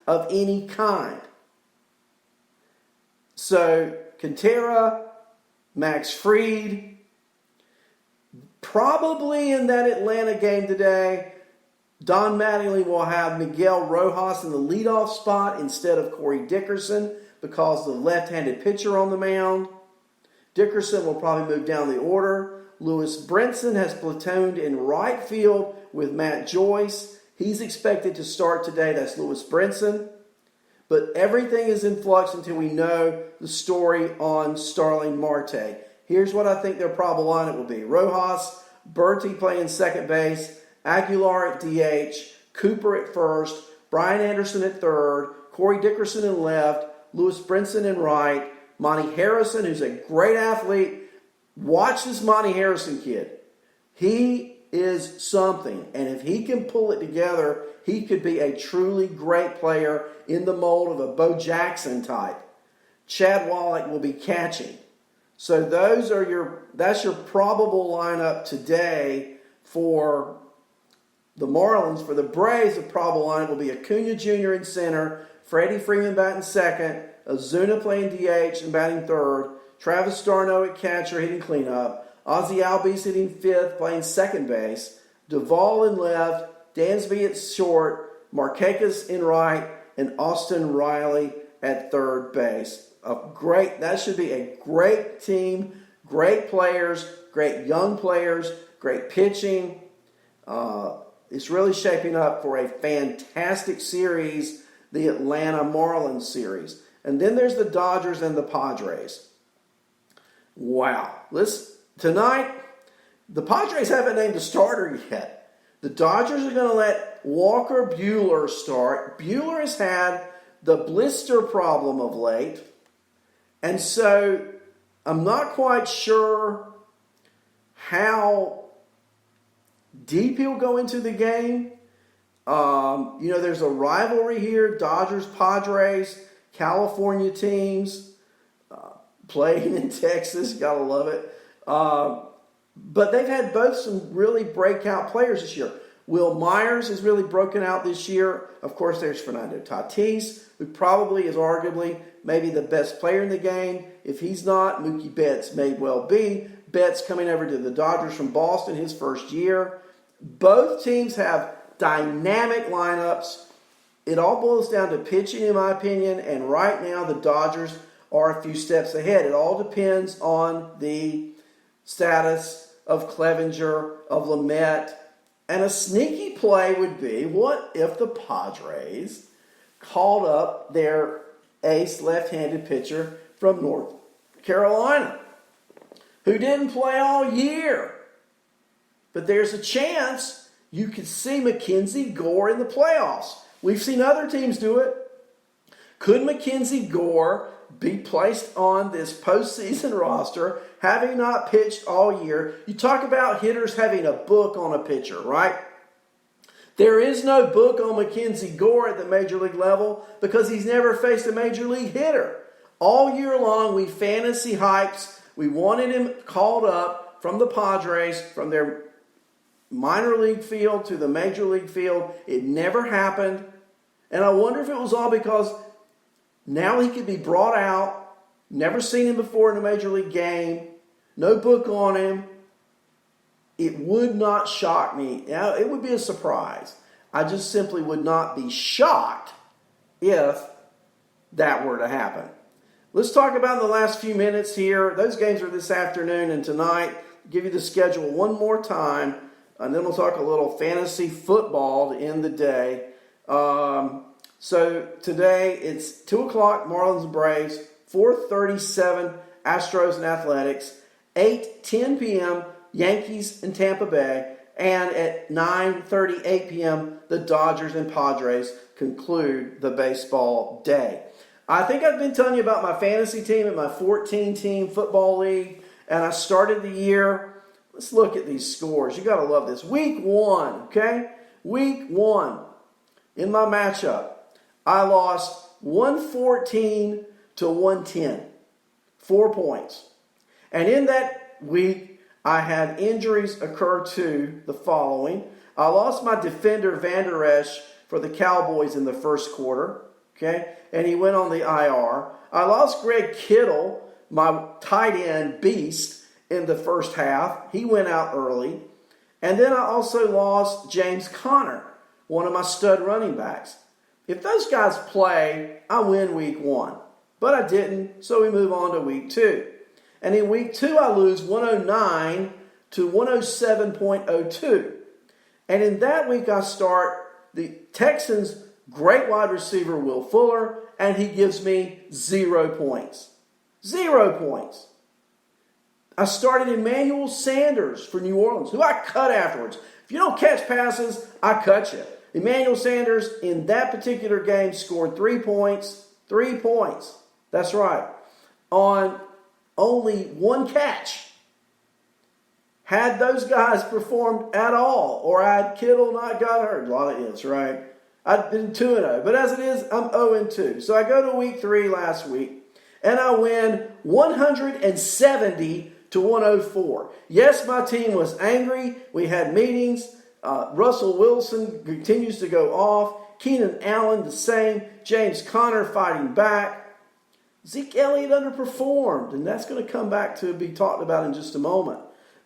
of any kind. So, Quintera, Max Fried, probably in that Atlanta game today, Don Mattingly will have Miguel Rojas in the leadoff spot instead of Corey Dickerson because the left-handed pitcher on the mound. Dickerson will probably move down the order. Lewis Brinson has platooned in right field with Matt Joyce. He's expected to start today. That's Lewis Brinson. But everything is in flux until we know the story on Starling Marte. Here's what I think their probable lineup will be. Rojas, Bertie playing second base, Aguilar at DH, Cooper at first, Brian Anderson at third, Corey Dickerson in left, Lewis Brinson in right, Monty Harrison, who's a great athlete. Watch this Monty Harrison kid. He is something. And if he can pull it together, he could be a truly great player in the mold of a Bo Jackson type. Chad Wallach will be catching. So that's your probable lineup today for the Marlins. For the Braves, the probable lineup will be Acuna Jr. in center, Freddie Freeman batting second, Ozuna playing DH and batting third, Travis d'Arnaud at catcher hitting cleanup, Ozzie Albies hitting fifth playing second base, Duvall in left, Dansby at short, Markakis in right, and Austin Riley at third base. That should be a great team, great players, great young players, great pitching. It's really shaping up for a fantastic series, the Atlanta Marlins series. And then there's the Dodgers and the Padres. Wow. Tonight, the Padres haven't named a starter yet. The Dodgers are going to let Walker Buehler start. Buehler has had the blister problem of late. And so I'm not quite sure how deep he'll go into the game. There's a rivalry here. Dodgers, Padres, California teams playing in Texas. Gotta love it. But they've had both some really breakout players this year. Will Myers has really broken out this year. Of course, there's Fernando Tatis, who probably is arguably maybe the best player in the game. If he's not, Mookie Betts may well be. Betts coming over to the Dodgers from Boston his first year. Both teams have dynamic lineups. It all boils down to pitching, in my opinion, and right now the Dodgers are a few steps ahead. It all depends on the status of Clevenger, of Lamet. And a sneaky play would be, what if the Padres called up their ace left-handed pitcher from North Carolina, who didn't play all year? But there's a chance you could see Mackenzie Gore in the playoffs. We've seen other teams do it. Could Mackenzie Gore be placed on this postseason roster, having not pitched all year? You talk about hitters having a book on a pitcher, right? There is no book on Mackenzie Gore at the major league level because he's never faced a major league hitter. All year long, we fantasy hypes. We wanted him called up from the Padres, from their minor league field to the major league field. It never happened. And I wonder if it was all because now he could be brought out, never seen him before in a major league game, no book on him. It would not shock me. Now, it would be a surprise. I just simply would not be shocked if that were to happen. Let's talk about in the last few minutes here. Those games are this afternoon and tonight. I'll give you the schedule one more time, and then we'll talk a little fantasy football to end the day. So today it's 2 o'clock, Marlins and Braves, 4:37, Astros and Athletics, 8:10 p.m., Yankees and Tampa Bay, and at 9:38 p.m., the Dodgers and Padres conclude the baseball day. I think I've been telling you about my fantasy team and my 14-team football league, and I started the year. Let's look at these scores. You got to love this. Week 1, okay? Week 1, in my matchup, I lost 114 to 110. 4 points. And in that week, I had injuries occur to the following. I lost my defender, Van Der Esch, for the Cowboys in the first quarter. Okay? And he went on the IR. I lost Greg Kittle, my tight end beast, in the first half. He went out early. And then I also lost James Conner, one of my stud running backs. If those guys play, I win week 1. But I didn't, so we move on to week 2. And in week 2, I lose 109 to 107.02. And in that week, I start the Texans' great wide receiver, Will Fuller, and he gives me 0 points. 0 points. I started Emmanuel Sanders for New Orleans, who I cut afterwards. If you don't catch passes, I cut you. Emmanuel Sanders, in that particular game, scored 3 points. 3 points. That's right. On only 1 catch. Had those guys performed at all, or had Kittle not got hurt, a lot of ifs, right? I've been 2-0. But as it is, I'm 0-2. So I go to week 3 last week, and I win 170 to 104. Yes, my team was angry. We had meetings. Russell Wilson continues to go off. Keenan Allen the same. James Conner fighting back. Zeke Elliott underperformed, and that's going to come back to be talked about in just a moment.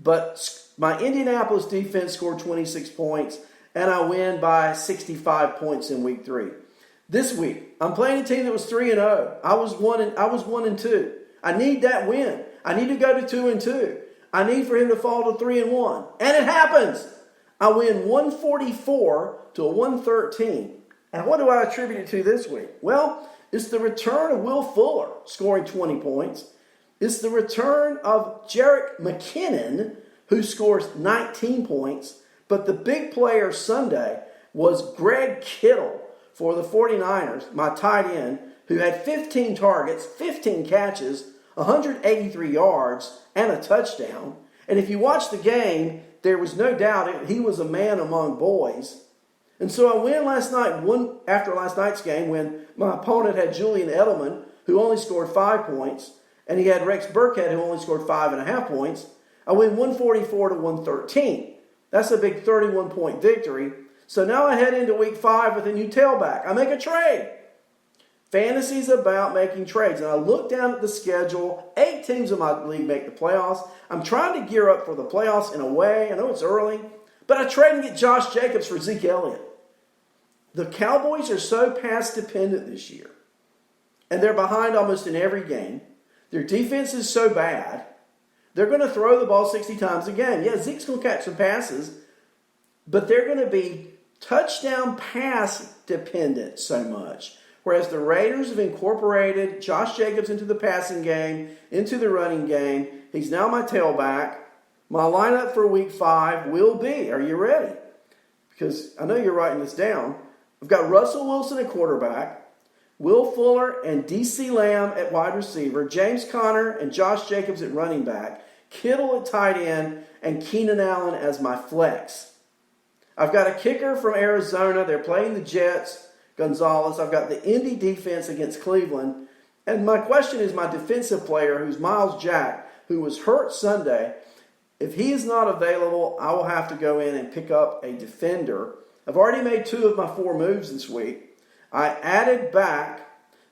But my Indianapolis defense scored 26 points, and I win by 65 points in week 3. This week, I'm playing a team that was 3-0. I was 1-2. I need that win. I need to go to 2-2. I need for him to fall to 3-1. And it happens. I win 144 to 113. And what do I attribute it to this week? Well, it's the return of Will Fuller scoring 20 points. It's the return of Jerick McKinnon, who scores 19 points. But the big player Sunday was Greg Kittle for the 49ers, my tight end, who had 15 targets, 15 catches, 183 yards, and a touchdown. And if you watch the game, there was no doubt he was a man among boys. And so I win last night, after last night's game, when my opponent had Julian Edelman, who only scored 5 points, and he had Rex Burkhead, who only scored 5.5 points. I win 144 to 113. That's a big 31-point victory. So now I head into week 5 with a new tailback. I make a trade. Fantasy's about making trades. And I look down at the schedule. 8 teams in my league make the playoffs. I'm trying to gear up for the playoffs in a way. I know it's early. But I trade and get Josh Jacobs for Zeke Elliott. The Cowboys are so pass dependent this year. And they're behind almost in every game. Their defense is so bad. They're going to throw the ball 60 times a game. Yeah, Zeke's going to catch some passes. But they're going to be touchdown pass dependent so much. Whereas the Raiders have incorporated Josh Jacobs into the passing game, into the running game. He's now my tailback. My lineup for week 5 will be, are you ready? Because I know you're writing this down. I've got Russell Wilson at quarterback, Will Fuller and D.C. Lamb at wide receiver, James Conner and Josh Jacobs at running back, Kittle at tight end, and Keenan Allen as my flex. I've got a kicker from Arizona. They're playing the Jets, Gonzalez. I've got the Indy defense against Cleveland. And my question is my defensive player, who's Miles Jack, who was hurt Sunday. If he is not available, I will have to go in and pick up a defender. I've already made 2 of my 4 moves this week. I added back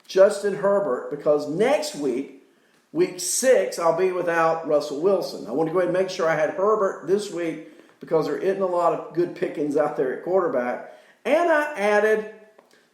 Justin Herbert because next week, week 6, I'll be without Russell Wilson. I want to go ahead and make sure I had Herbert this week because there isn't a lot of good pickings out there at quarterback. And I added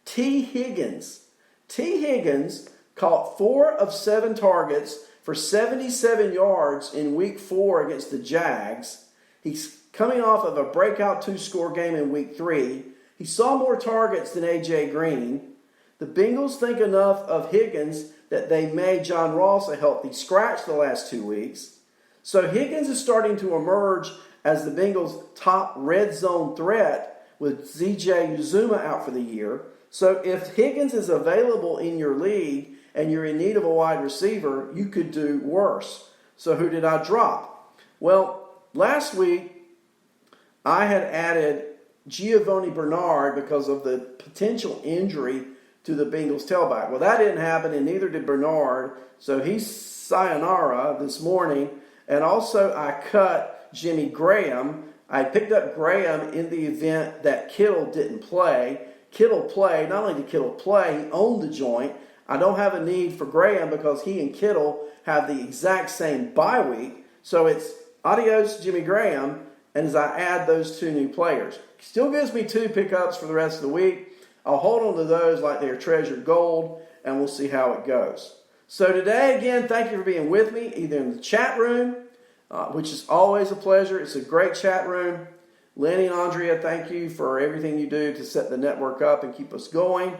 T. Higgins. T. Higgins caught 4 of 7 targets for 77 yards in week 4 against the Jags. He's coming off of a breakout 2-score game in week 3. He saw more targets than A.J. Green. The Bengals think enough of Higgins that they made John Ross a healthy scratch the last 2 weeks. So Higgins is starting to emerge as the Bengals' top red zone threat with Z.J. Uzuma out for the year. So if Higgins is available in your league and you're in need of a wide receiver, you could do worse. So who did I drop? Well, last week I had added Giovanni Bernard because of the potential injury to the Bengals tailback. Well, that didn't happen, and neither did Bernard. So he's sayonara this morning. And also I cut Jimmy Graham. I picked up Graham in the event that Kittle didn't play. Kittle play. Not only did Kittle play, he owned the joint. I don't have a need for Graham because he and Kittle have the exact same bye week. So it's adios Jimmy Graham, and as I add those two new players. Still gives me 2 pickups for the rest of the week. I'll hold on to those like they're treasured gold, and we'll see how it goes. So today, again, thank you for being with me, either in the chat room, which is always a pleasure. It's a great chat room. Lenny and Andrea, thank you for everything you do to set the network up and keep us going.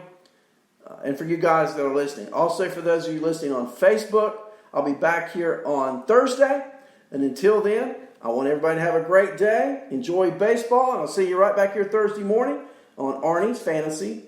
And for you guys that are listening. Also, for those of you listening on Facebook, I'll be back here on Thursday. And until then, I want everybody to have a great day. Enjoy baseball. And I'll see you right back here Thursday morning on Arnie's Fantasy